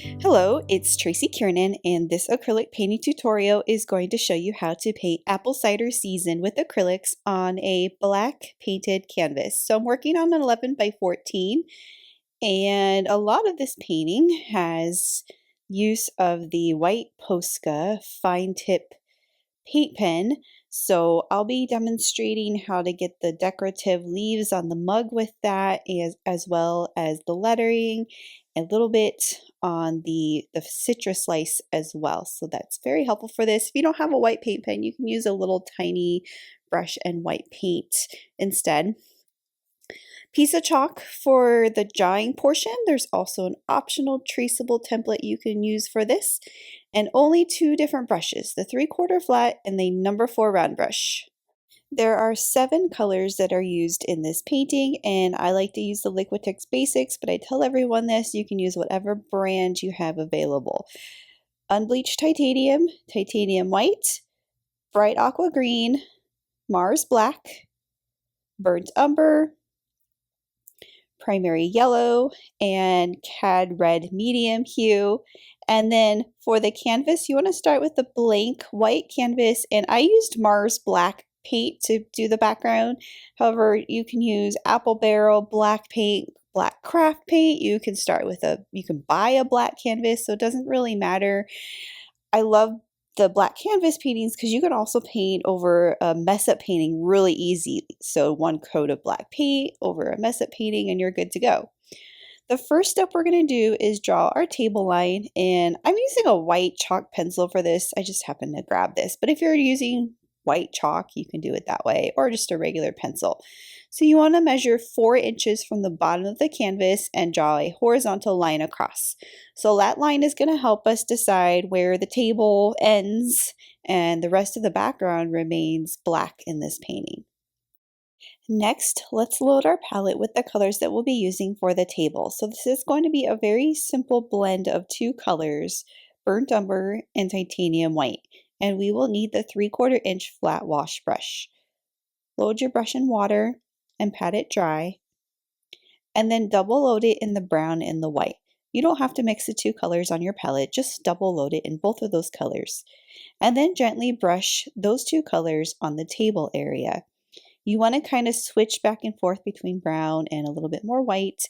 Hello, it's Tracy Kiernan, and this acrylic painting tutorial is going to show you how to paint apple cider season with acrylics on a black painted canvas. So I'm working on an 11 by 14, and a lot of this painting has use of the white Posca fine tip paint pen. So I'll be demonstrating how to get the decorative leaves on the mug with that, as well as the lettering, a little bit on the citrus slice as well. So that's very helpful for this. If you don't have a white paint pen, you can use a little tiny brush and white paint instead. Piece of chalk for the drawing portion. There's also an optional traceable template you can use for this, and only two different brushes, the 3/4 flat and the number 4 round brush. There are 7 colors that are used in this painting, and I like to use the Liquitex Basics, but I tell everyone this, you can use whatever brand you have available. Unbleached Titanium, Titanium White, Bright Aqua Green, Mars Black, Burnt Umber, Primary Yellow, and Cad Red Medium Hue. And then for the canvas, you want to start with the blank white canvas, and I used Mars Black paint to do the background. However, you can use Apple Barrel black paint, black craft paint. You can start with you can buy a black canvas, so it doesn't really matter. I love the black canvas paintings because you can also paint over a mess up painting really easy. So one coat of black paint over a mess up painting and you're good to go. The first step we're going to do is draw our table line, and I'm using a white chalk pencil for this. I just happened to grab this, but if you're using white chalk, you can do it that way, or just a regular pencil. So you want to measure 4 inches from the bottom of the canvas and draw a horizontal line across. So that line is going to help us decide where the table ends and the rest of the background remains black in this painting. Next, let's load our palette with the colors that we'll be using for the table. So this is going to be a very simple blend of 2 colors, burnt umber and titanium white. And we will need the 3/4 inch flat wash brush. Load your brush in water and pat it dry, and then double load it in the brown and the white. You don't have to mix the 2 colors on your palette, just double load it in both of those colors. And then gently brush those 2 colors on the table area. You want to kind of switch back and forth between brown and a little bit more white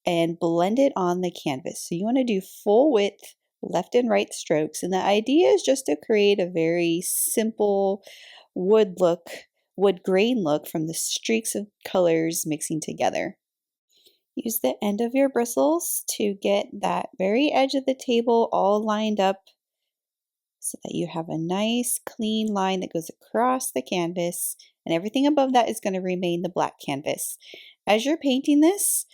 and blend it on the canvas. So you want to do full width left and right strokes, and the idea is just to create a very simple wood grain look from the streaks of colors mixing together. Use the end of your bristles to get that very edge of the table all lined up so that you have a nice clean line that goes across the canvas, and everything above that is going to remain the black canvas. As you're painting this,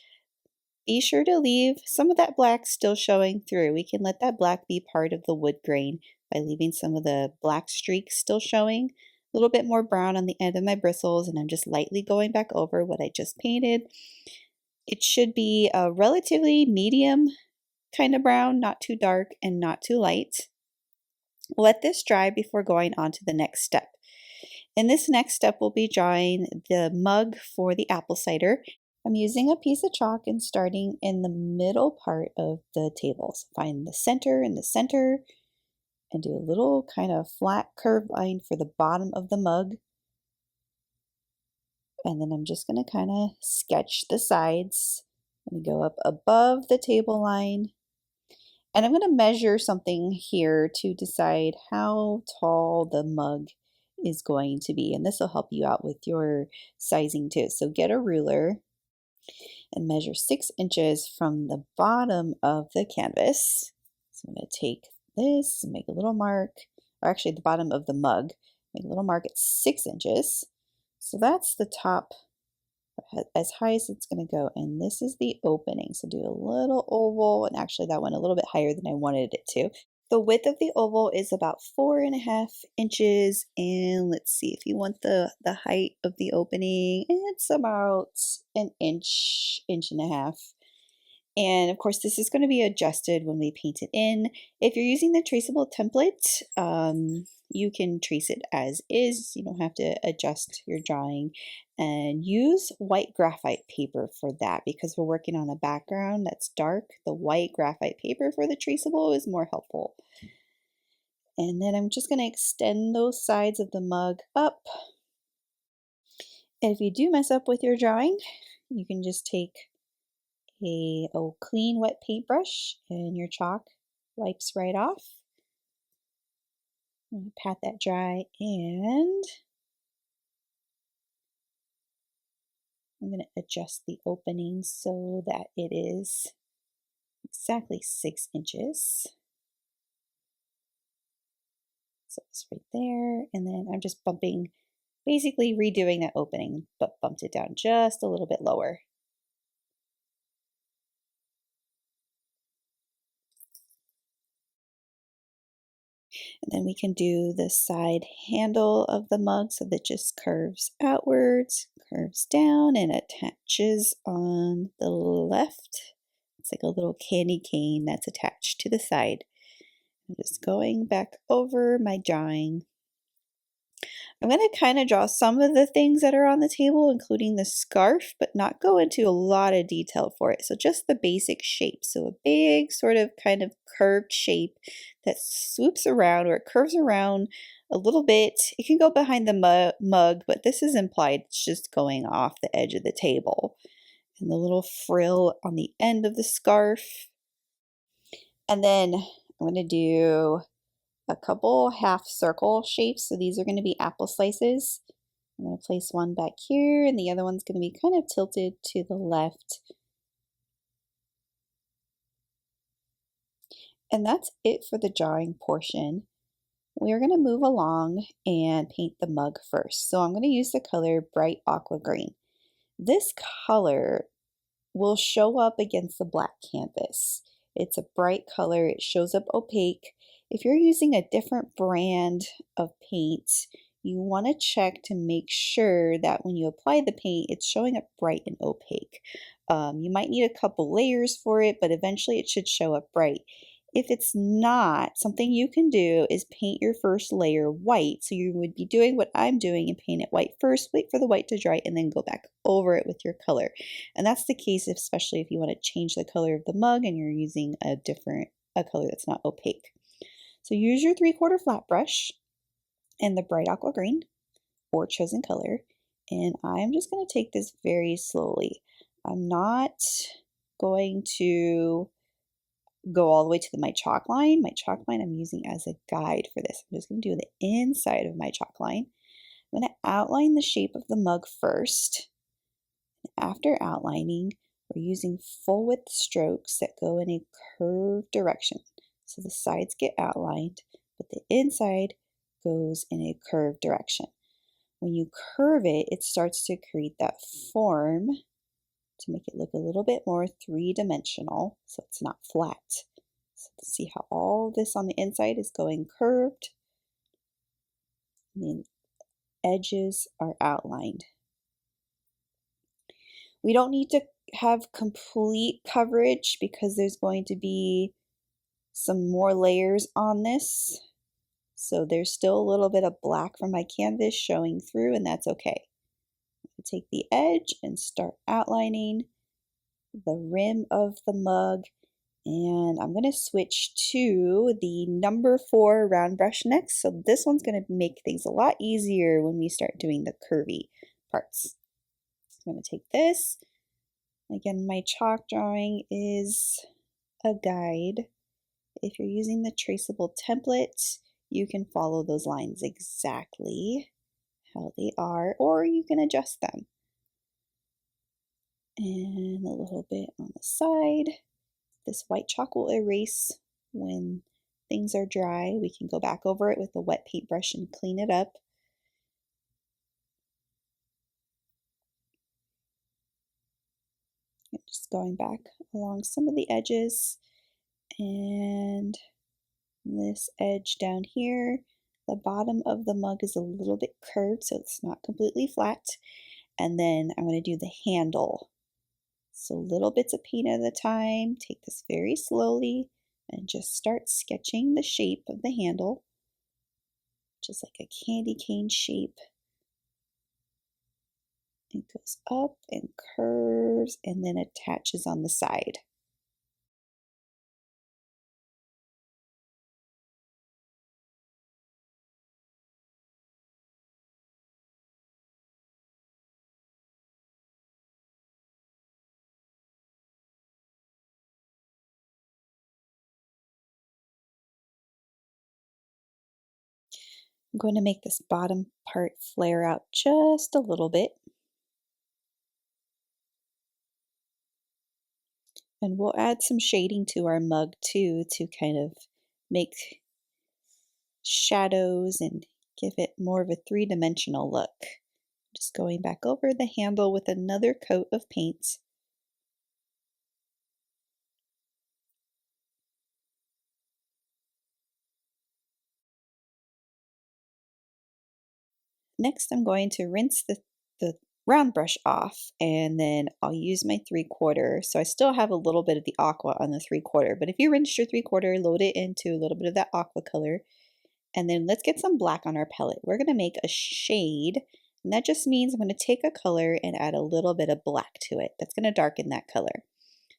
be sure to leave some of that black still showing through. We can let that black be part of the wood grain by leaving some of the black streaks still showing. A little bit more brown on the end of my bristles, and I'm just lightly going back over what I just painted. It should be a relatively medium kind of brown, not too dark and not too light. Let this dry before going on to the next step. In this next step, we'll be drawing the mug for the apple cider. I'm using a piece of chalk and starting in the middle part of the table. So find the center in the center and do a little kind of flat curved line for the bottom of the mug. And then I'm just going to kind of sketch the sides. I'm going to go up above the table line. And I'm going to measure something here to decide how tall the mug is going to be. And this will help you out with your sizing too. So get a ruler and measure 6 inches from the bottom of the canvas. So I'm going to take this and make a little mark, or actually the bottom of the mug, make a little mark at 6 inches. So that's the top, as high as it's going to go, and this is the opening. So do a little oval, and actually that went a little bit higher than I wanted it to. The width of the oval is about 4.5 inches, and let's see if you want the height of the opening. It's about an inch, inch and a half. And of course, this is going to be adjusted when we paint it in. If you're using the traceable template, you can trace it as is. You don't have to adjust your drawing And use white graphite paper for that because we're working on a background that's dark. The white graphite paper for the traceable is more helpful. And then I'm just going to extend those sides of the mug up. And if you do mess up with your drawing, you can just take a clean wet paintbrush and your chalk wipes right off. I'm going to pat that dry, and I'm going to adjust the opening so that it is exactly 6 inches. So it's right there, and then I'm just bumping, basically redoing that opening, but bumped it down just a little bit lower. And then we can do the side handle of the mug so that just curves outwards, curves down, and attaches on the left. It's like a little candy cane that's attached to the side. I'm just going back over my drawing. I'm going to kind of draw some of the things that are on the table, including the scarf, but not go into a lot of detail for it. So just the basic shape. So a big sort of kind of curved shape that swoops around, or it curves around a little bit. It can go behind the mug, but this is implied. It's just going off the edge of the table. And the little frill on the end of the scarf. And then I'm going to do a couple half circle shapes. So these are going to be apple slices. I'm going to place one back here, and the other one's going to be kind of tilted to the left. And that's it for the drawing portion. We're going to move along and paint the mug first. So I'm going to use the color Bright Aqua Green. This color will show up against the black canvas. It's a bright color. It shows up opaque. If you're using a different brand of paint, you want to check to make sure that when you apply the paint, it's showing up bright and opaque. You might need a couple layers for it, but eventually it should show up bright. If it's not, something you can do is paint your first layer white. So you would be doing what I'm doing and paint it white first, wait for the white to dry, and then go back over it with your color. And that's the case especially if you want to change the color of the mug and you're using a color that's not opaque. So use your 3/4 flat brush and the Bright Aqua Green or chosen color. And I'm just going to take this very slowly. I'm not going to go all the way to my chalk line. My chalk line I'm using as a guide for this. I'm just going to do the inside of my chalk line. I'm going to outline the shape of the mug first. After outlining, we're using full width strokes that go in a curved direction. So the sides get outlined, but the inside goes in a curved direction. When you curve it, it starts to create that form to make it look a little bit more three-dimensional, so it's not flat. So see how all this on the inside is going curved, and the edges are outlined. We don't need to have complete coverage because there's going to be some more layers on this. So there's still a little bit of black from my canvas showing through, and that's okay. Take the edge and start outlining the rim of the mug, and I'm going to switch to the number 4 round brush next. So this one's going to make things a lot easier when we start doing the curvy parts. I'm going to take this. Again, my chalk drawing is a guide. If you're using the traceable template, you can follow those lines exactly how they are, or you can adjust them. And a little bit on the side. This white chalk will erase when things are dry. We can go back over it with a wet paintbrush and clean it up. I'm just going back along some of the edges, and this edge down here, the bottom of the mug is a little bit curved, so it's not completely flat. And then I'm going to do the handle. So little bits of paint at a time. Take this very slowly and just start sketching the shape of the handle, just like a candy cane shape. It goes up and curves and then attaches on the side. I'm going to make this bottom part flare out just a little bit. And we'll add some shading to our mug too to kind of make shadows and give it more of a three-dimensional look. Just going back over the handle with another coat of paint. Next, I'm going to rinse the round brush off, and then I'll use my 3/4. So I still have a little bit of the aqua on the 3/4, but if you rinsed your 3/4, load it into a little bit of that aqua color. And then let's get some black on our palette. We're gonna make a shade, and that just means I'm gonna take a color and add a little bit of black to it. That's gonna darken that color.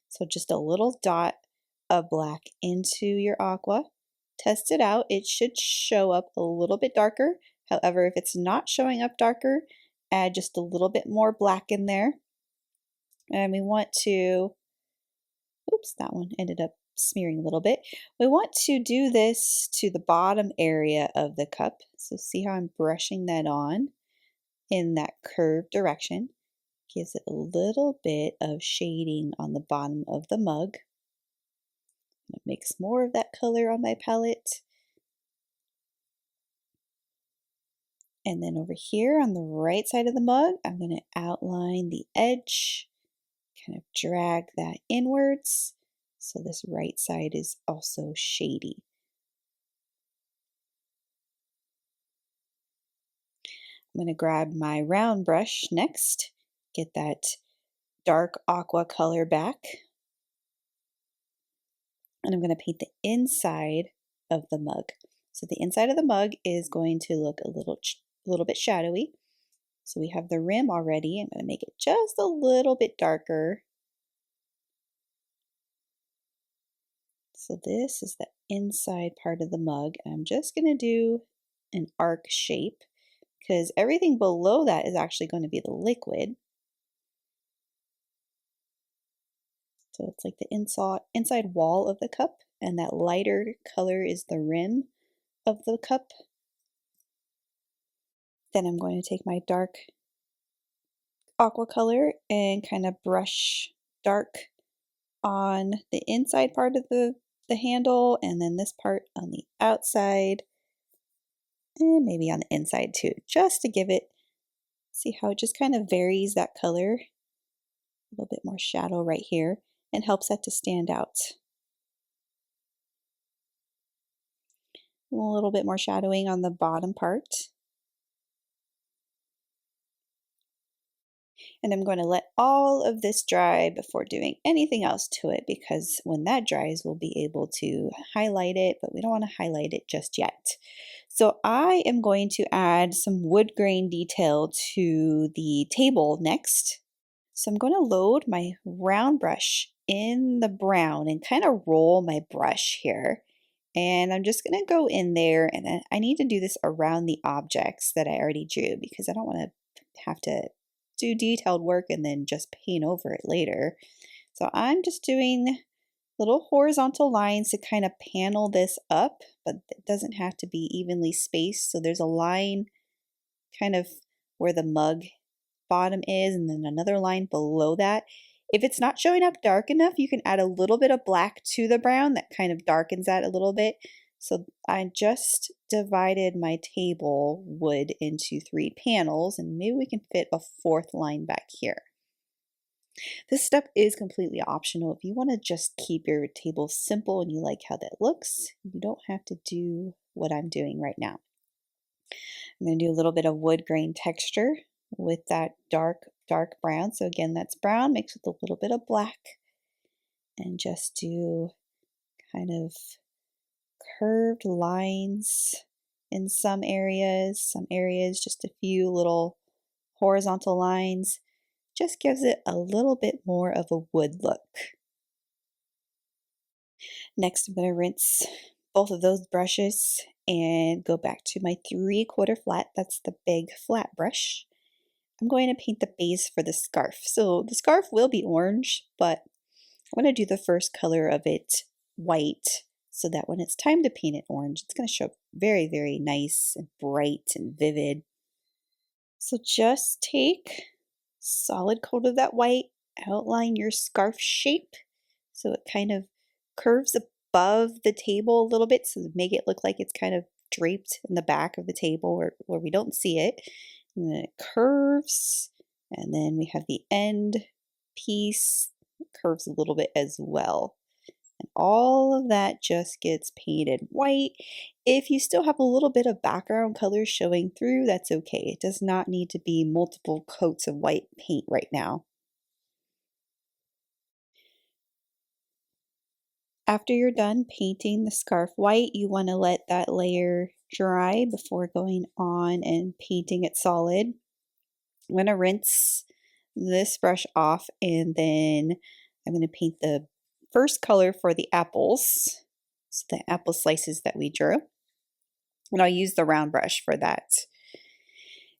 So just a little dot of black into your aqua. Test it out. It should show up a little bit darker. However, if it's not showing up darker, add just a little bit more black in there. And we want to, oops, that one ended up smearing a little bit. We want to do this to the bottom area of the cup. So see how I'm brushing that on in that curved direction. Gives it a little bit of shading on the bottom of the mug. It makes more of that color on my palette. And then over here on the right side of the mug, I'm going to outline the edge, kind of drag that inwards. So this right side is also shady. I'm going to grab my round brush next, get that dark aqua color back. And I'm going to paint the inside of the mug. So the inside of the mug is going to look a little bit shadowy. So we have the rim already. I'm going to make it just a little bit darker. So this is the inside part of the mug. I'm just going to do an arc shape because everything below that is actually going to be the liquid. So it's like the inside wall of the cup, and that lighter color is the rim of the cup. Then I'm going to take my dark aqua color and kind of brush dark on the inside part of the handle, and then this part on the outside, and maybe on the inside too, just to give it, see how it just kind of varies that color, a little bit more shadow right here, and helps that to stand out. A little bit more shadowing on the bottom part. And I'm going to let all of this dry before doing anything else to it, because when that dries, we'll be able to highlight it, but we don't want to highlight it just yet. So I am going to add some wood grain detail to the table next. So I'm going to load my round brush in the brown and kind of roll my brush here. And I'm just going to go in there, and then I need to do this around the objects that I already drew because I don't want to have to do detailed work and then just paint over it later. So I'm just doing little horizontal lines to kind of panel this up, but it doesn't have to be evenly spaced. So there's a line kind of where the mug bottom is, and then another line below that. If it's not showing up dark enough, you can add a little bit of black to the brown that kind of darkens that a little bit. So I just divided my table wood into 3 panels, and maybe we can fit a 4th line back here. This step is completely optional. If you want to just keep your table simple and you like how that looks, you don't have to do what I'm doing right now. I'm going to do a little bit of wood grain texture with that dark brown. So again, that's brown mixed with a little bit of black, and just do kind of curved lines in some areas just a few little horizontal lines. Just gives it a little bit more of a wood look. Next, I'm going to rinse both of those brushes and go back to my 3/4 flat. That's the big flat brush. I'm going to paint the base for the scarf. So the scarf will be orange, but I'm going to do the first color of it white so that when it's time to paint it orange, it's going to show up very, very nice and bright and vivid. So just take solid coat of that white, outline your scarf shape so it kind of curves above the table a little bit, so make it look like it's kind of draped in the back of the table where we don't see it. And then it curves, and then we have the end piece curves a little bit as well. And all of that just gets painted white. If you still have a little bit of background color showing through, that's okay. It does not need to be multiple coats of white paint right now. After you're done painting the scarf white, you want to let that layer dry before going on and painting it solid. I'm going to rinse this brush off, and then I'm going to paint the first color for the apples, so the apple slices that we drew. And I'll use the round brush for that.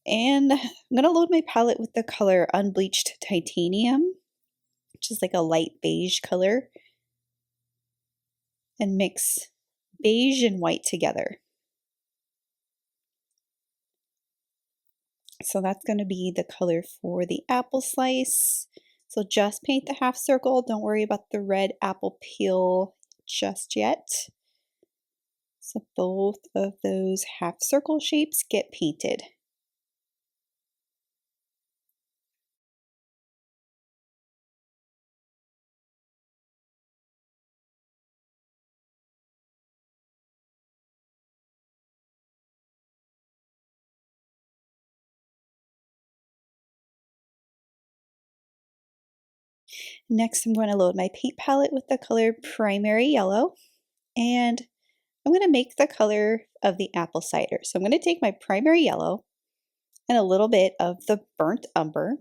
And I'm going to load my palette with the color Unbleached Titanium, which is like a light beige color, and mix beige and white together. So that's going to be the color for the apple slice. So just paint the half circle. Don't worry about the red apple peel just yet. So both of those half circle shapes get painted. Next, I'm going to load my paint palette with the color Primary Yellow, and I'm going to make the color of the apple cider. So I'm going to take my Primary Yellow and a little bit of the burnt umber,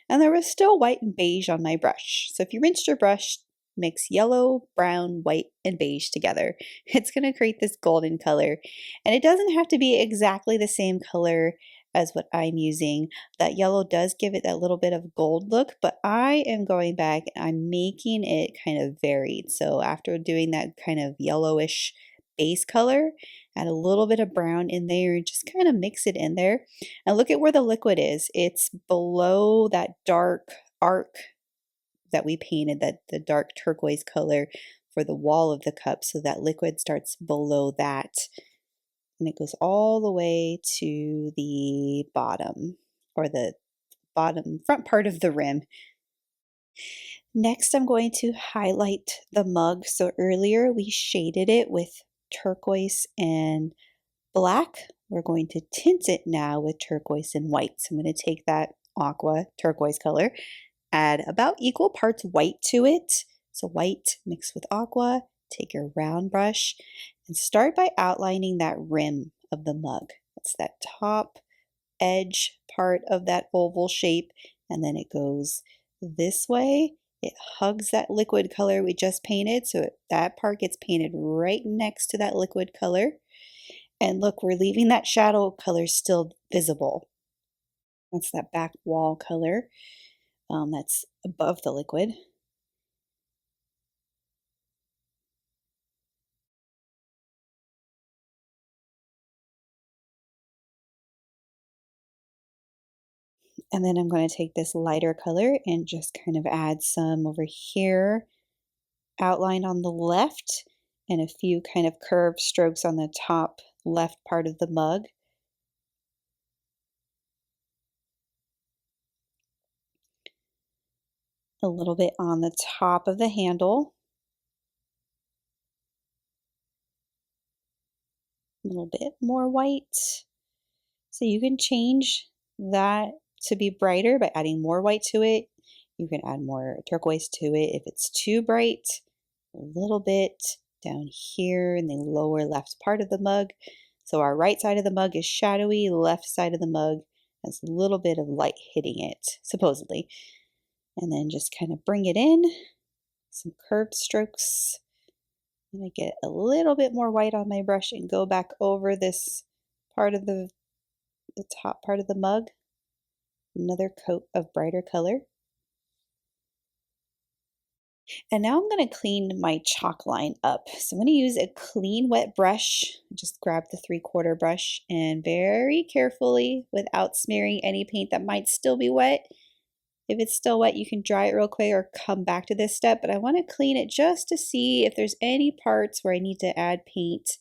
and there was still white and beige on my brush. So if you rinsed your brush, mix yellow, brown, white, and beige together. It's going to create this golden color, and it doesn't have to be exactly the same color as what I'm using. That yellow does give it that little bit of gold look, but I am going back and I'm making it kind of varied. So after doing that kind of yellowish base color, add a little bit of brown in there, just kind of mix it in there. And look at where the liquid is. It's below that dark arc that we painted, that the dark turquoise color for the wall of the cup. So that liquid starts below that, and it goes all the way to the bottom, or the bottom front part of the rim. Next, I'm going to highlight the mug. So earlier we shaded it with turquoise and black. We're going to tint it now with turquoise and white. So I'm going to take that aqua turquoise color, add about equal parts white to it. So white mixed with aqua. Take your round brush and start by outlining that rim of the mug. It's that top edge part of that oval shape, and then it goes this way. It hugs that liquid color we just painted, so that part gets painted right next to that liquid color. And look, we're leaving that shadow color still visible. That's that back wall color that's above the liquid. And then I'm going to take this lighter color and just kind of add some over here, outline on the left, and a few kind of curved strokes on the top left part of the mug. A little bit on the top of the handle. A little bit more white. So you can change that to be brighter by adding more white to it. You can add more turquoise to it if it's too bright. A little bit down here in the lower left part of the mug. So our right side of the mug is shadowy, left side of the mug Has a little bit of light hitting it, supposedly. And then just kind of bring it in, some curved strokes. And I get a little bit more white on my brush and go back over this part of the top part of the mug. Another coat of brighter color. And now I'm going to clean my chalk line up. So I'm going to use a clean wet brush. Just grab the 3/4 brush and very carefully, without smearing any paint that might still be wet. If it's still wet, you can dry it real quick or come back to this step, but I want to clean it just to see if there's any parts where I need to add paint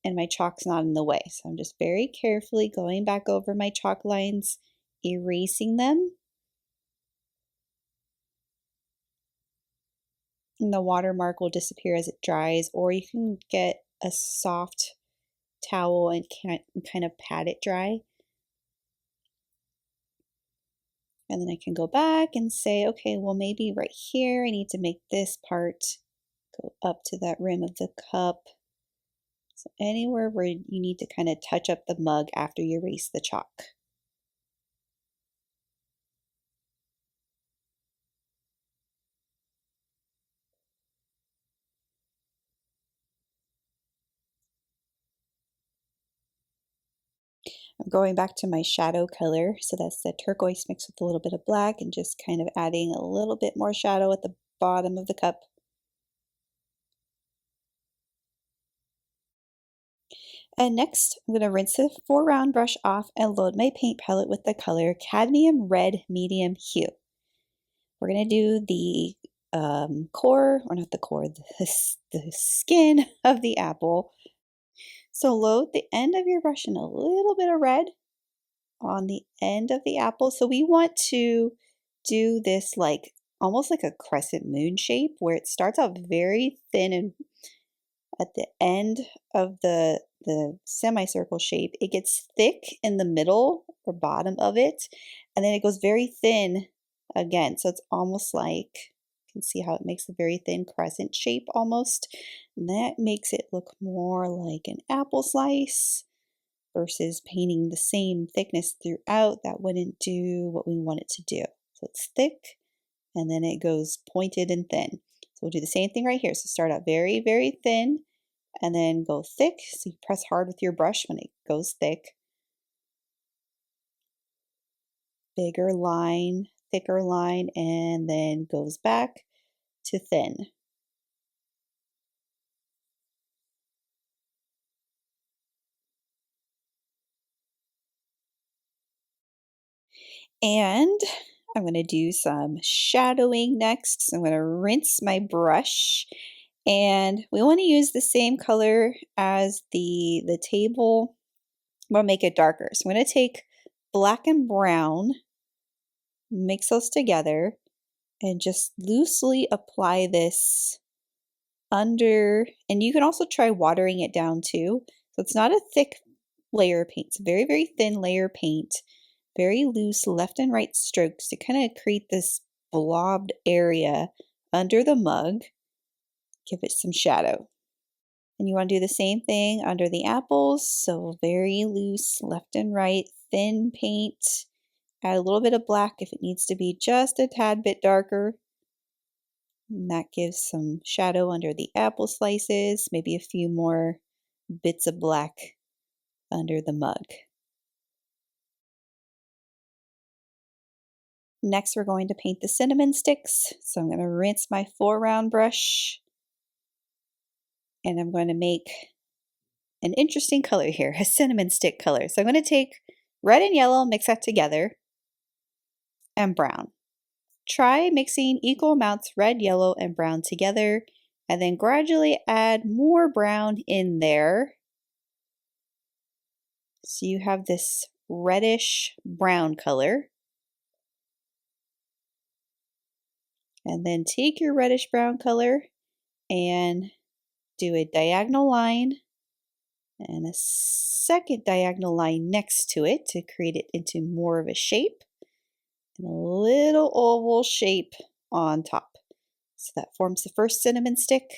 and my chalk's not in the way. So I'm just very carefully going back over my chalk lines, erasing them. And the watermark will disappear as it dries, or you can get a soft towel and kind of pat it dry. And then I can go back and say, okay, well, maybe right here, I need to make this part go up to that rim of the cup. So anywhere where you need to kind of touch up the mug after you erase the chalk. I'm going back to my shadow color, so that's the turquoise mixed with a little bit of black, and just kind of adding a little bit more shadow at the bottom of the cup. And next, I'm going to rinse the 4-round brush off and load my paint palette with the color Cadmium Red Medium Hue. We're going to do the core, or not the core, the skin of the apple. So load the end of your brush in a little bit of red on the end of the apple. So we want to do this like almost like a crescent moon shape, where it starts out very thin, and at the end of the semicircle shape, it gets thick in the middle or bottom of it, and then it goes very thin again. So it's almost like, you can see how it makes a very thin crescent shape almost. And that makes it look more like an apple slice versus painting the same thickness throughout. That wouldn't do what we want it to do. So it's thick, and then it goes pointed and thin. So we'll do the same thing right here. So start out very, very thin, and then go thick. So you press hard with your brush when it goes thick. Bigger line, thicker line, and then goes back to thin. And I'm going to do some shadowing next. So I'm going to rinse my brush, and we want to use the same color as the table. We'll make it darker. So I'm going to take black and brown, mix those together, and just loosely apply this under, and you can also try watering it down too. So it's not a thick layer of paint. It's a very, very thin layer of paint. Very loose left and right strokes to kind of create this blobbed area under the mug. Give it some shadow. And you want to do the same thing under the apples. So very loose left and right, thin paint. Add a little bit of black if it needs to be just a tad bit darker. And that gives some shadow under the apple slices, maybe a few more bits of black under the mug. Next, we're going to paint the cinnamon sticks. So I'm going to rinse my 4-round brush, and I'm going to make an interesting color here, a cinnamon stick color. So I'm going to take red and yellow, mix that together, and brown. Try mixing equal amounts red, yellow, and brown together, and then gradually add more brown in there. So you have this reddish brown color. And then take your reddish brown color and do a diagonal line and a second diagonal line next to it to create it into more of a shape, and a little oval shape on top. So that forms the first cinnamon stick.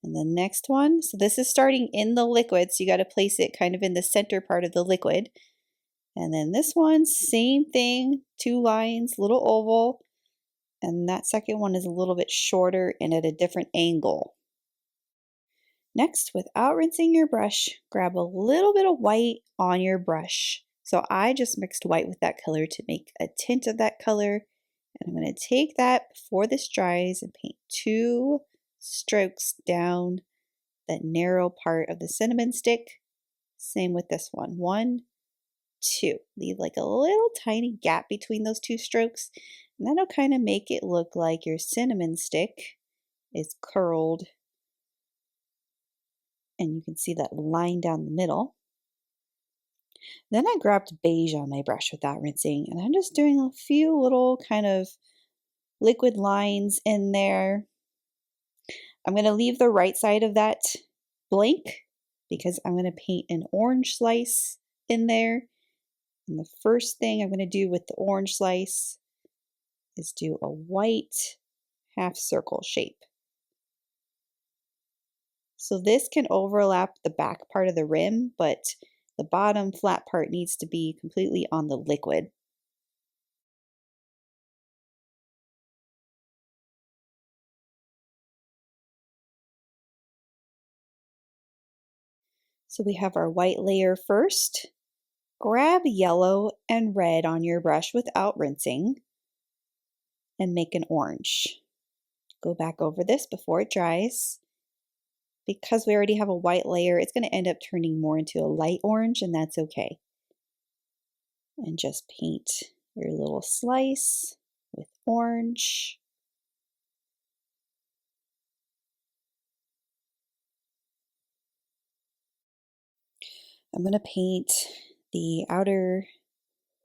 And the next one, so this is starting in the liquid, so you got to place it kind of in the center part of the liquid. And then this one, same thing, 2 lines, little oval. And that second one is a little bit shorter and at a different angle. Next, without rinsing your brush, grab a little bit of white on your brush. So I just mixed white with that color to make a tint of that color. And I'm going to take that before this dries and paint 2 strokes down that narrow part of the cinnamon stick. Same with this one. 1, 2. Leave like a little tiny gap between those 2 strokes. And that'll kind of make it look like your cinnamon stick is curled. And you can see that line down the middle. Then I grabbed beige on my brush without rinsing, and I'm just doing a few little kind of liquid lines in there. I'm going to leave the right side of that blank because I'm going to paint an orange slice in there. And the first thing I'm going to do with the orange slice is do a white half circle shape. So this can overlap the back part of the rim, but the bottom flat part needs to be completely on the liquid. So we have our white layer first. Grab yellow and red on your brush without rinsing and make an orange. Go back over this before it dries. Because we already have a white layer, it's going to end up turning more into a light orange, and that's okay. And just paint your little slice with orange. I'm going to paint the outer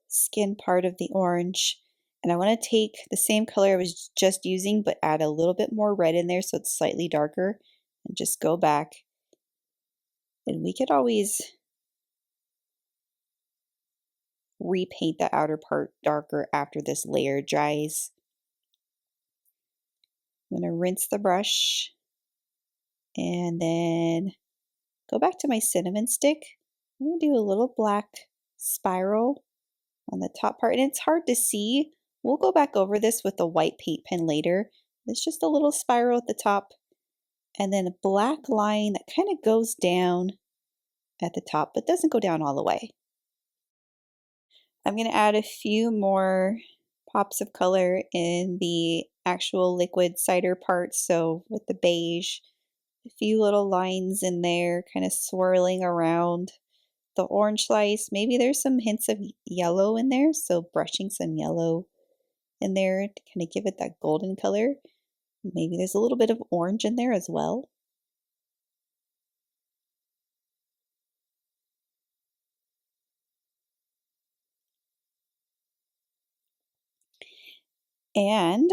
skin part of the orange, and I want to take the same color I was just using but add a little bit more red in there so it's slightly darker, and just go back. And we could always repaint the outer part darker after this layer dries. I'm going to rinse the brush and then go back to my cinnamon stick. I'm going to do a little black spiral on the top part, and it's hard to see. We'll go back over this with a white paint pen later. It's just a little spiral at the top and then a black line that kind of goes down at the top but doesn't go down all the way. I'm going to add a few more pops of color in the actual liquid cider part. So with the beige, a few little lines in there kind of swirling around the orange slice. Maybe there's some hints of yellow in there, so brushing some yellow in there to kind of give it that golden color. Maybe there's a little bit of orange in there as well. And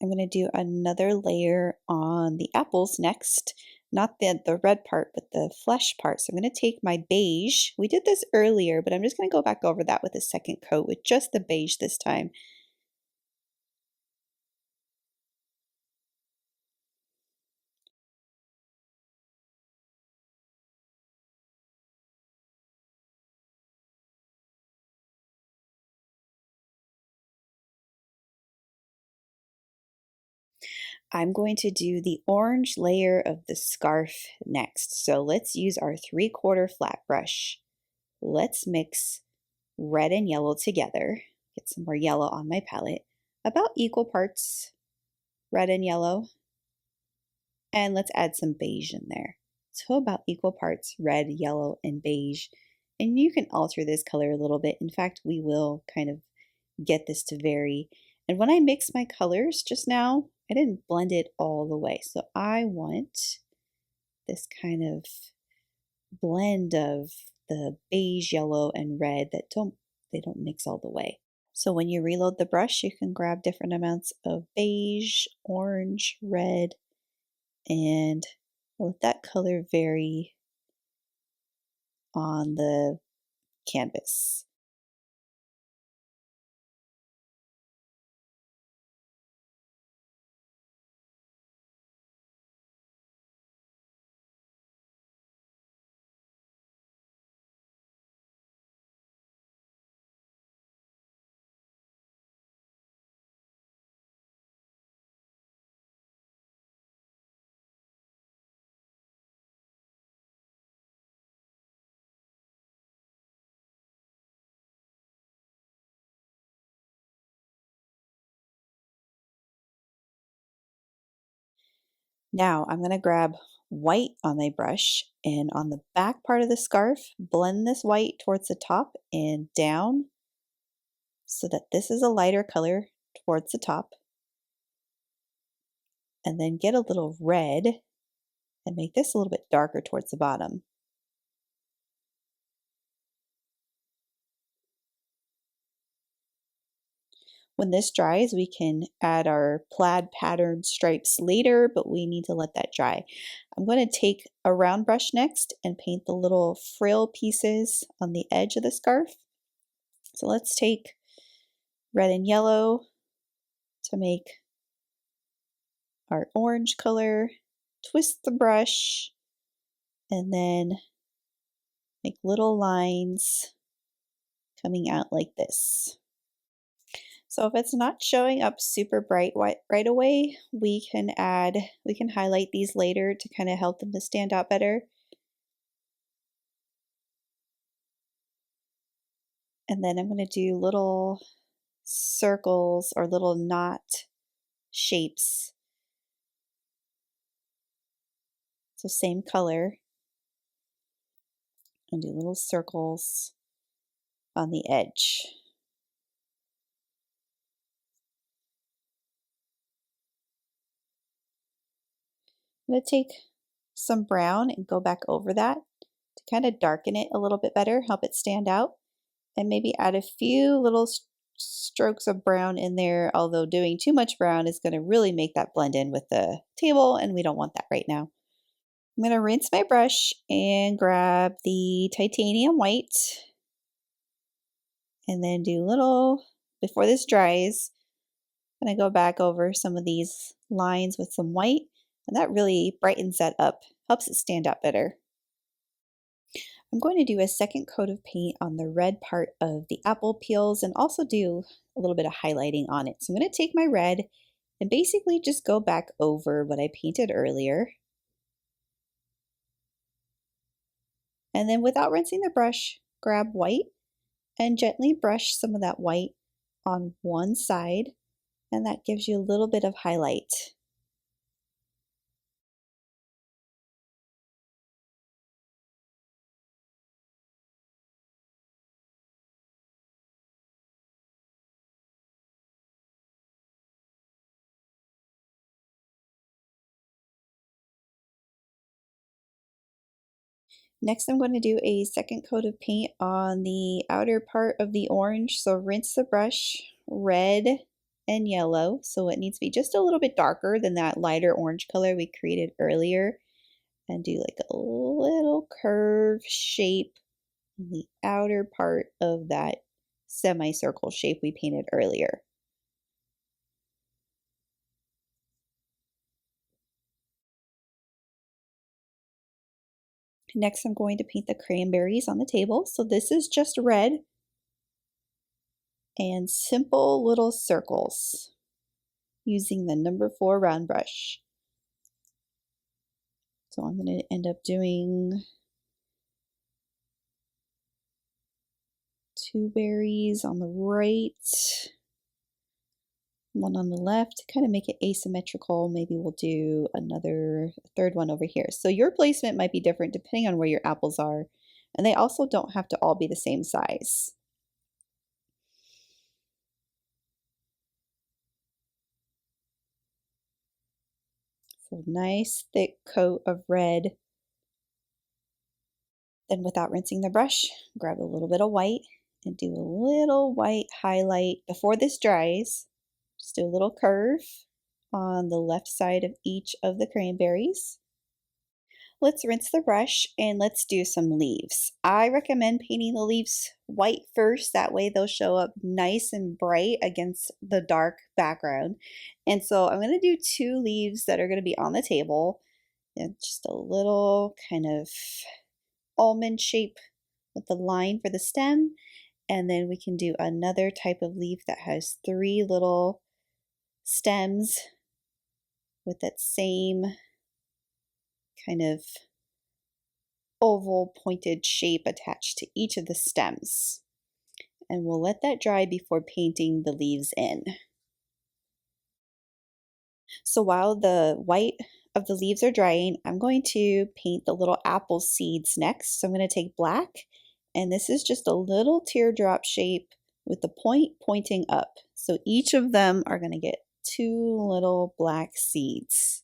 I'm going to do another layer on the apples next. Not the red part, but the flesh part. So I'm going to take my beige. We did this earlier, but I'm just going to go back over that with a second coat with just the beige this time. I'm going to do the orange layer of the scarf next. So let's use our 3/4 flat brush. Let's mix red and yellow together. Get some more yellow on my palette. About equal parts red and yellow. And let's add some beige in there. So about equal parts red, yellow, and beige. And you can alter this color a little bit. In fact, we will kind of get this to vary. And when I mixed my colors just now, I didn't blend it all the way. So I want this kind of blend of the beige, yellow, and red that don't mix all the way. So when you reload the brush, you can grab different amounts of beige, orange, red, and let that color vary on the canvas. Now I'm going to grab white on my brush, and on the back part of the scarf, blend this white towards the top and down so that this is a lighter color towards the top. And then get a little red and make this a little bit darker towards the bottom. When this dries, we can add our plaid pattern stripes later, but we need to let that dry. I'm going to take a round brush next and paint the little frill pieces on the edge of the scarf. So let's take red and yellow to make our orange color, twist the brush, and then make little lines coming out like this. So if it's not showing up super bright white right away, we can highlight these later to kind of help them to stand out better. And then I'm going to do little circles or little knot shapes. So same color, and do little circles on the edge. I'm going to take some brown and go back over that to kind of darken it a little bit better, help it stand out, and maybe add a few little strokes of brown in there, although doing too much brown is going to really make that blend in with the table, and we don't want that right now. I'm going to rinse my brush and grab the titanium white and then do little, before this dries, I'm going to go back over some of these lines with some white, and that really brightens that up, helps it stand out better. I'm going to do a second coat of paint on the red part of the apple peels and also do a little bit of highlighting on it. So I'm going to take my red and basically just go back over what I painted earlier. And then without rinsing the brush, grab white and gently brush some of that white on one side, and that gives you a little bit of highlight. Next, I'm going to do a second coat of paint on the outer part of the orange. So rinse the brush red and yellow. So it needs to be just a little bit darker than that lighter orange color we created earlier. And do like a little curve shape on the outer part of that semicircle shape we painted earlier. Next, I'm going to paint the cranberries on the table. So this is just red and simple little circles using the number 4 round brush. So I'm going to end up doing 2 berries on the right, 1 on the left to kind of make it asymmetrical. Maybe we'll do another third one over here. So your placement might be different depending on where your apples are, and they also don't have to all be the same size. So nice thick coat of red. Then without rinsing the brush, grab a little bit of white and do a little white highlight before this dries. Just do a little curve on the left side of each of the cranberries. Let's rinse the brush and let's do some leaves. I recommend painting the leaves white first, that way they'll show up nice and bright against the dark background. And so I'm going to do 2 leaves that are going to be on the table, and just a little kind of almond shape with the line for the stem, and then we can do another type of leaf that has 3 little stems with that same kind of oval pointed shape attached to each of the stems. And we'll let that dry before painting the leaves in. So while the white of the leaves are drying, I'm going to paint the little apple seeds next. So I'm going to take black, and this is just a little teardrop shape with the point pointing up. So each of them are going to get two little black seeds.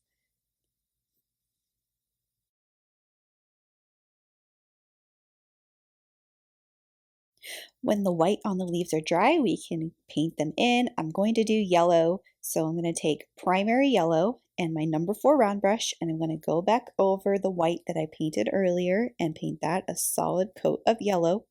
When the white on the leaves are dry, we can paint them in. I'm going to do yellow. So I'm going to take primary yellow and my number 4 round brush, and I'm going to go back over the white that I painted earlier and paint that a solid coat of yellow.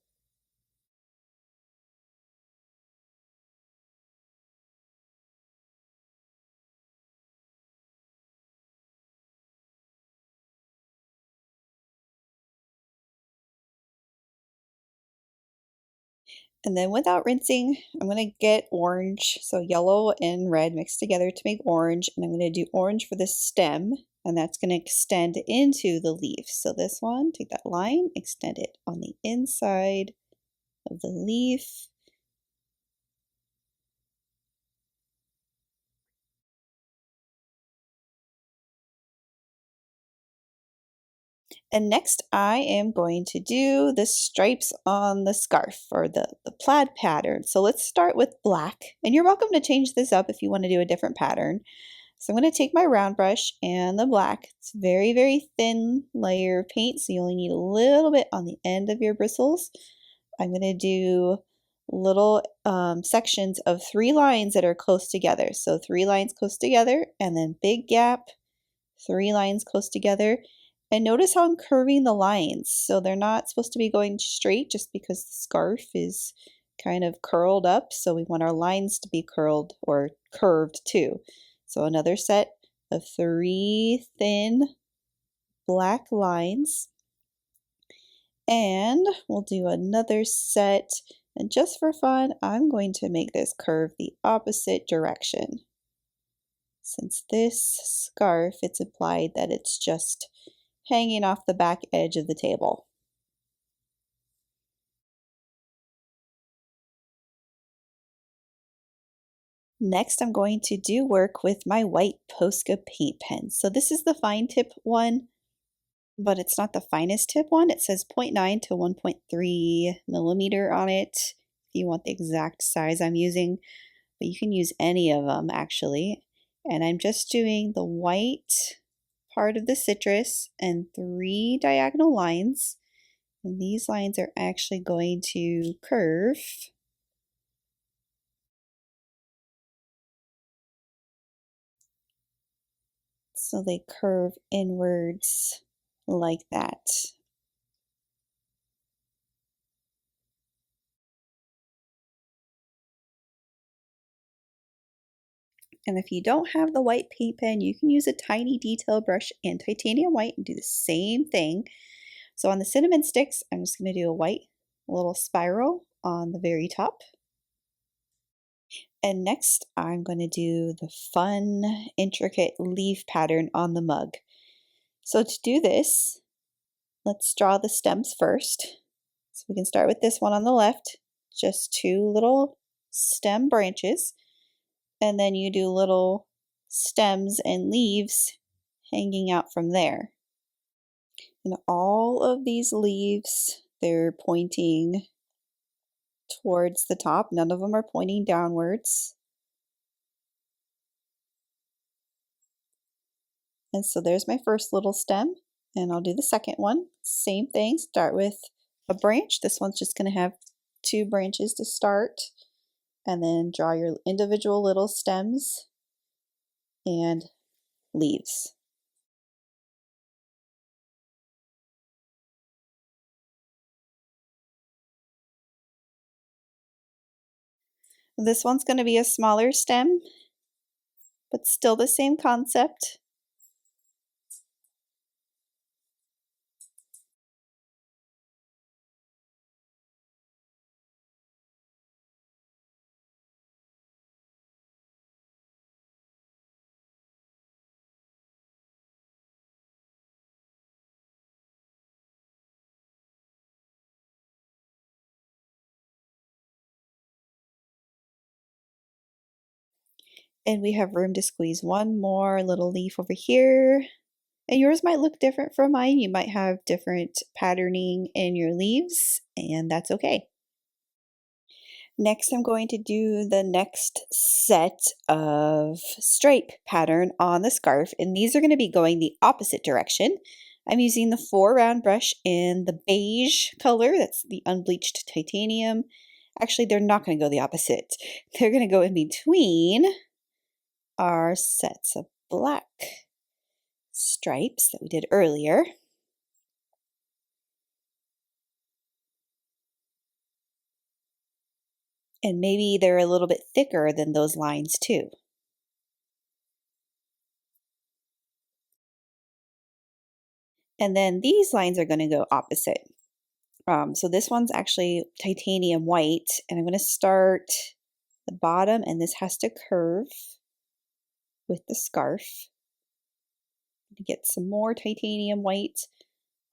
And then without rinsing, I'm going to get orange. So yellow and red mixed together to make orange. And I'm going to do orange for the stem. And that's going to extend into the leaf. So this one, take that line, extend it on the inside of the leaf. And next I am going to do the stripes on the scarf or the plaid pattern. So let's start with black. And you're welcome to change this up if you want to do a different pattern. So I'm going to take my round brush and the black. It's a very, very thin layer of paint, so you only need a little bit on the end of your bristles. I'm going to do little sections of 3 lines that are close together. So 3 lines close together, and then big gap, 3 lines close together. And notice how I'm curving the lines. So they're not supposed to be going straight just because the scarf is kind of curled up. So we want our lines to be curled or curved too. So another set of 3 thin black lines. And we'll do another set. And just for fun, I'm going to make this curve the opposite direction. Since this scarf, it's implied that it's just hanging off the back edge of the table. Next, I'm going to do work with my white Posca paint pen. So this is the fine tip one, but it's not the finest tip one. It says 0.9 to 1.3 millimeter on it if you want the exact size I'm using, but you can use any of them actually. And I'm just doing the white part of the citrus and 3 diagonal lines. And these lines are actually going to curve. So they curve inwards like that. And if you don't have the white paint pen, you can use a tiny detail brush and titanium white and do the same thing. So on the cinnamon sticks, I'm just going to do a white little spiral on the very top. And next, I'm going to do the fun, intricate leaf pattern on the mug. So to do this, let's draw the stems first. So we can start with this one on the left, just 2 little stem branches, and then you do little stems and leaves hanging out from there. And all of these leaves, they're pointing towards the top. None of them are pointing downwards. And so there's my first little stem, and I'll do the second one. Same thing, start with a branch. This one's just going to have 2 branches to start, and then draw your individual little stems and leaves. This one's going to be a smaller stem, but still the same concept. And we have room to squeeze one more little leaf over here. And yours might look different from mine. You might have different patterning in your leaves, and that's okay. Next, I'm going to do the next set of stripe pattern on the scarf, and these are going to be going the opposite direction. I'm using the 4-round brush in the beige color, that's the Unbleached Titanium. Actually, they're not going to go the opposite. They're going to go in between our sets of black stripes that we did earlier. And maybe they're a little bit thicker than those lines too. And then these lines are going to go opposite. So this one's actually titanium white, and I'm going to start the bottom, and this has to curve with the scarf to get some more titanium white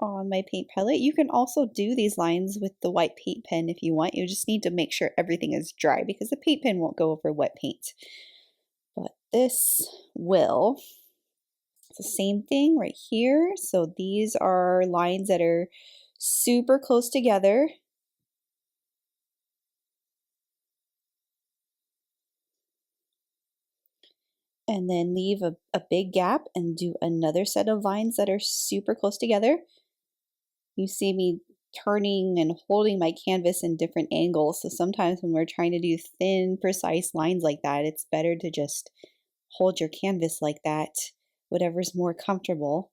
on my paint palette. You can also do these lines with the white paint pen if you want. You just need to make sure everything is dry because the paint pen won't go over wet paint. But this will. It's the same thing right here. So these are lines that are super close together. And then leave a big gap and do another set of lines that are super close together. You see me turning and holding my canvas in different angles. So sometimes when we're trying to do thin, precise lines like that, it's better to just hold your canvas like that, whatever's more comfortable.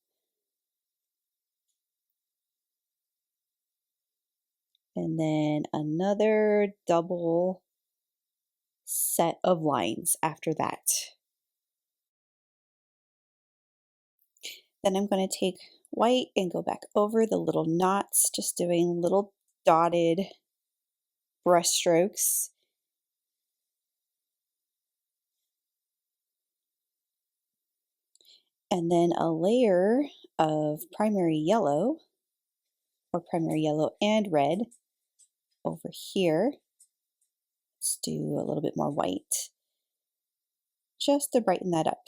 And then another double set of lines after that. Then I'm going to take white and go back over the little knots, just doing little dotted brush strokes. And then a layer of primary yellow, or primary yellow and red over here. Let's do a little bit more white, just to brighten that up.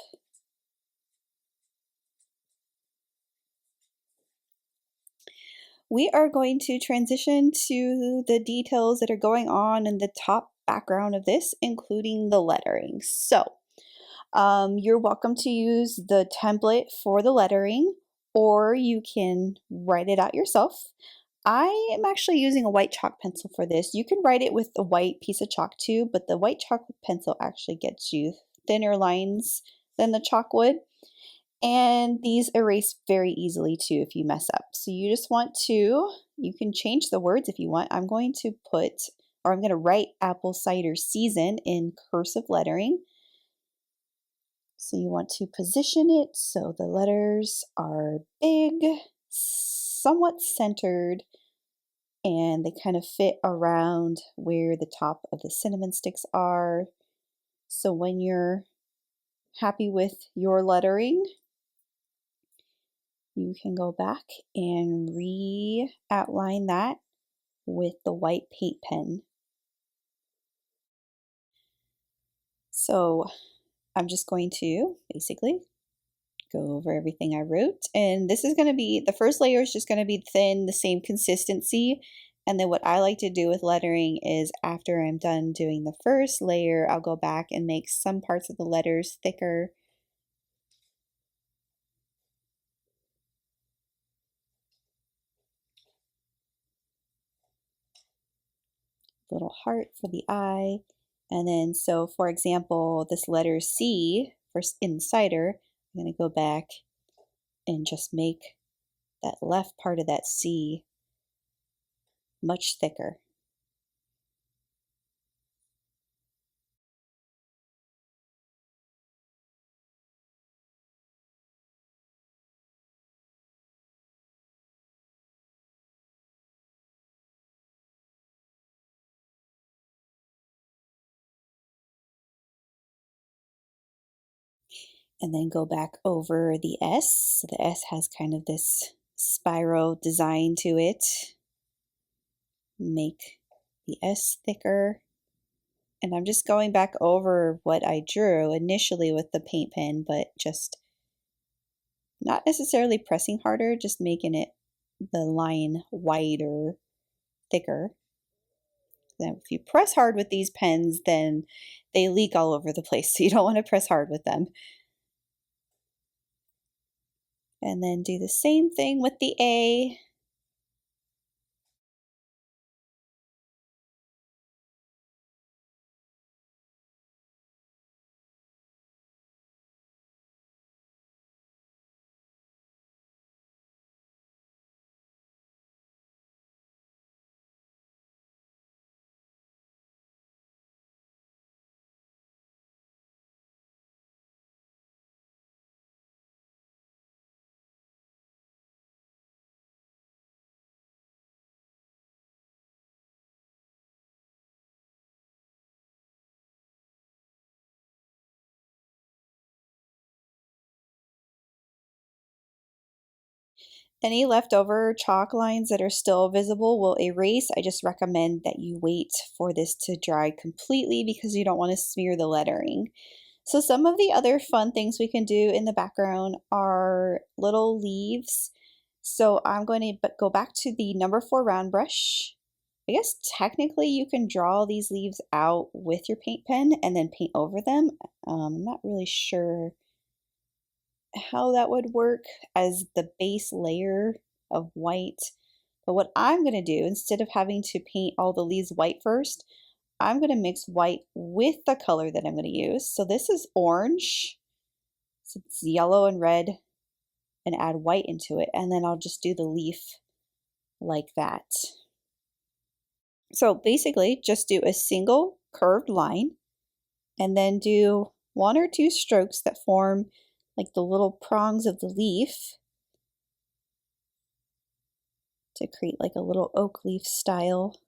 We are going to transition to the details that are going on in the top background of this, including the lettering. So you're welcome to use the template for the lettering, or you can write it out yourself. I am actually using a white chalk pencil for this. You can write it with a white piece of chalk too, but the white chalk pencil actually gets you thinner lines than the chalk would. And these erase very easily too if you mess up. So you just want to, you can change the words if you want. I'm going to put, or I'm going to write apple cider season in cursive lettering. So you want to position it so the letters are big, somewhat centered, and they kind of fit around where the top of the cinnamon sticks are. So when you're happy with your lettering, you can go back and re-outline that with the white paint pen. So I'm just going to basically go over everything I wrote, and this is going to be, the first layer is just going to be thin, the same consistency. And then what I like to do with lettering is after I'm done doing the first layer, I'll go back and make some parts of the letters thicker. Little heart for the eye. And then, so for example, this letter C for in Cider, I'm going to go back and just make that left part of that C much thicker. And then go back over the S. So the S has kind of this spiral design to it. Make the S thicker. And I'm just going back over what I drew initially with the paint pen, but just not necessarily pressing harder, just making it the line wider, thicker. Then if you press hard with these pens, then they leak all over the place, so you don't want to press hard with them. And then do the same thing with the A. Any leftover chalk lines that are still visible will erase. I just recommend that you wait for this to dry completely because you don't want to smear the lettering. So some of the other fun things we can do in the background are little leaves. So I'm going to go back to the number 4 round brush. I guess technically you can draw these leaves out with your paint pen and then paint over them. I'm not really sure how that would work as the base layer of white. But what I'm going to do, instead of having to paint all the leaves white first, I'm going to mix white with the color that I'm going to use. So this is orange. So it's yellow and red, and add white into it. And then I'll just do the leaf like that. So basically just do a single curved line and then do 1 or 2 strokes that form like the little prongs of the leaf to create like a little oak leaf style.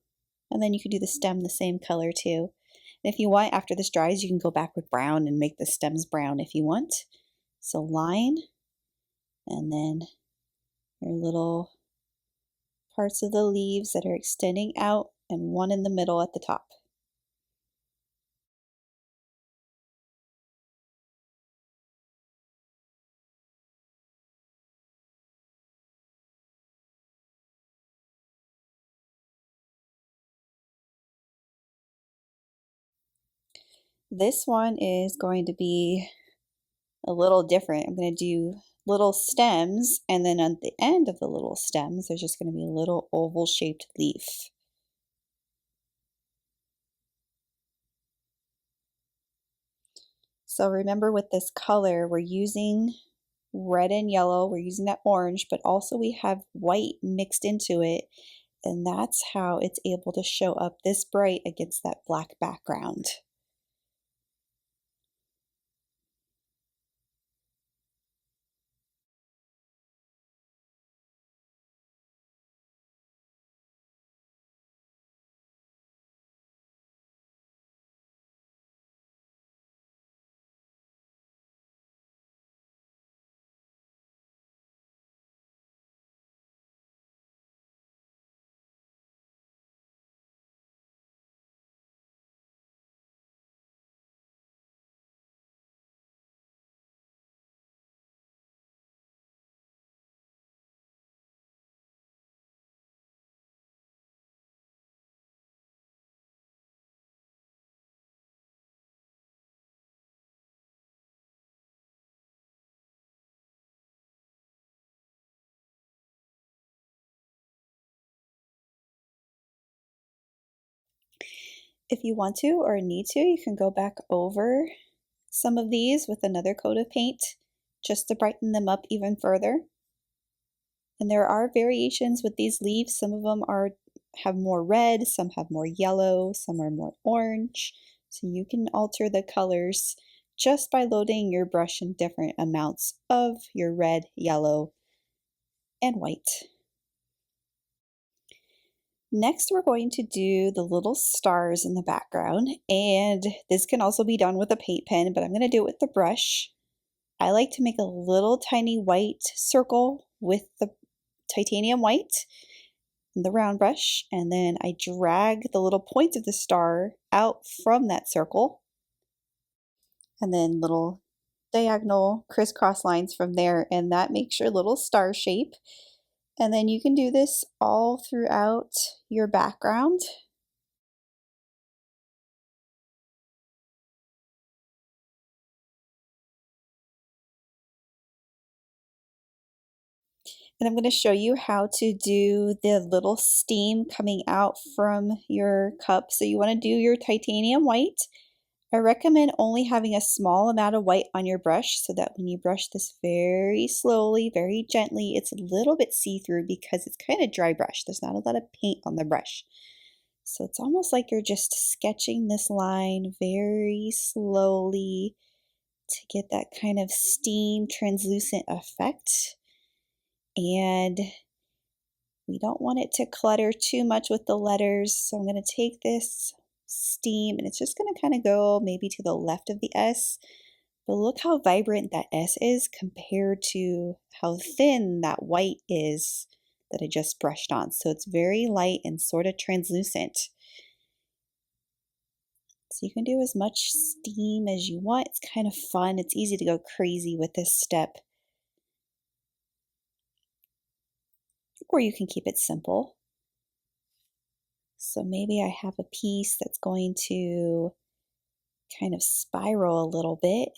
And then you can do the stem the same color too. And if you want, after this dries, you can go back with brown and make the stems brown if you want. So line, and then your little parts of the leaves that are extending out, and one in the middle at the top. This one is going to be a little different. I'm going to do little stems, and then at the end of the little stems, there's just going to be a little oval shaped leaf. So remember, with this color, we're using red and yellow, we're using that orange, but also we have white mixed into it, and that's how it's able to show up this bright against that black background. If you want to or need to, you can go back over some of these with another coat of paint just to brighten them up even further. And there are variations with these leaves. Some of them have more red, some have more yellow, some are more orange. So you can alter the colors just by loading your brush in different amounts of your red, yellow, and white. Next, we're going to do the little stars in the background, and this can also be done with a paint pen, but I'm going to do it with the brush. I like to make a little tiny white circle with the titanium white, the round brush, and then I drag the little points of the star out from that circle, and then little diagonal crisscross lines from there, and that makes your little star shape. And then you can do this all throughout your background. And I'm going to show you how to do the little steam coming out from your cup. So you want to do your titanium white. I recommend only having a small amount of white on your brush so that when you brush this very slowly, very gently, it's a little bit see-through because it's kind of dry brush. There's not a lot of paint on the brush. So it's almost like you're just sketching this line very slowly to get that kind of steam translucent effect. And we don't want it to clutter too much with the letters, so I'm going to take this steam and it's just going to kind of go maybe to the left of the S, but look how vibrant that S is compared to how thin that white is that I just brushed on. So it's very light and sort of translucent. So you can do as much steam as you want. It's kind of fun. It's easy to go crazy with this step. Or you can keep it simple. So maybe I have a piece that's going to kind of spiral a little bit.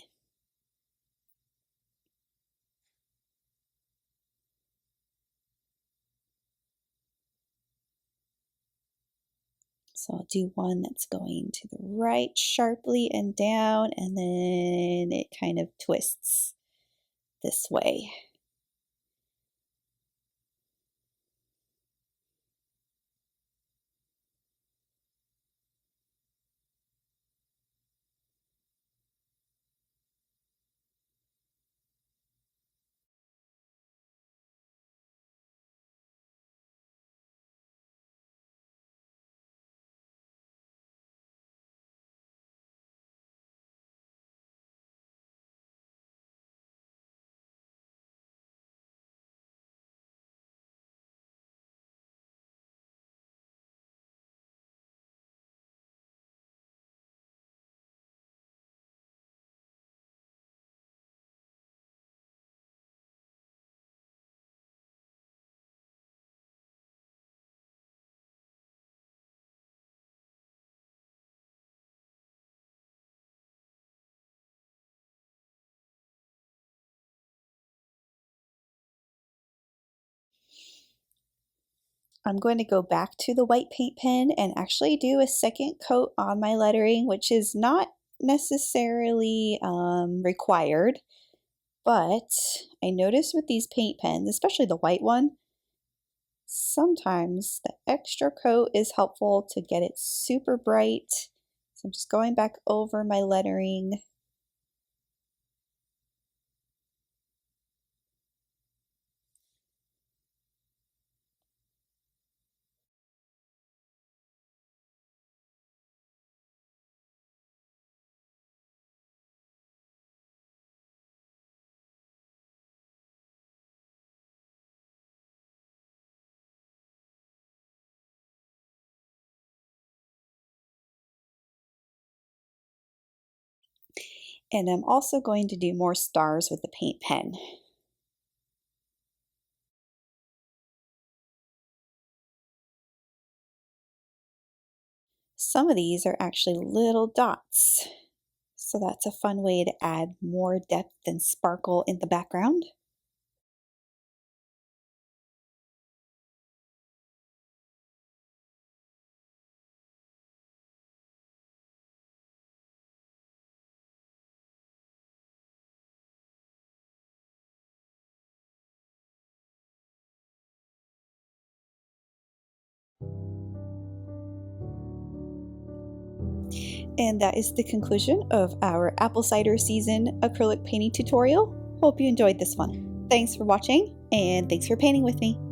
So I'll do one that's going to the right sharply and down, and then it kind of twists this way. I'm going to go back to the white paint pen and actually do a second coat on my lettering, which is not necessarily required, but I notice with these paint pens, especially the white one, sometimes the extra coat is helpful to get it super bright. So I'm just going back over my lettering. And I'm also going to do more stars with the paint pen. Some of these are actually little dots, so that's a fun way to add more depth and sparkle in the background. And that is the conclusion of our apple cider season acrylic painting tutorial. Hope you enjoyed this one. Thanks for watching, and thanks for painting with me.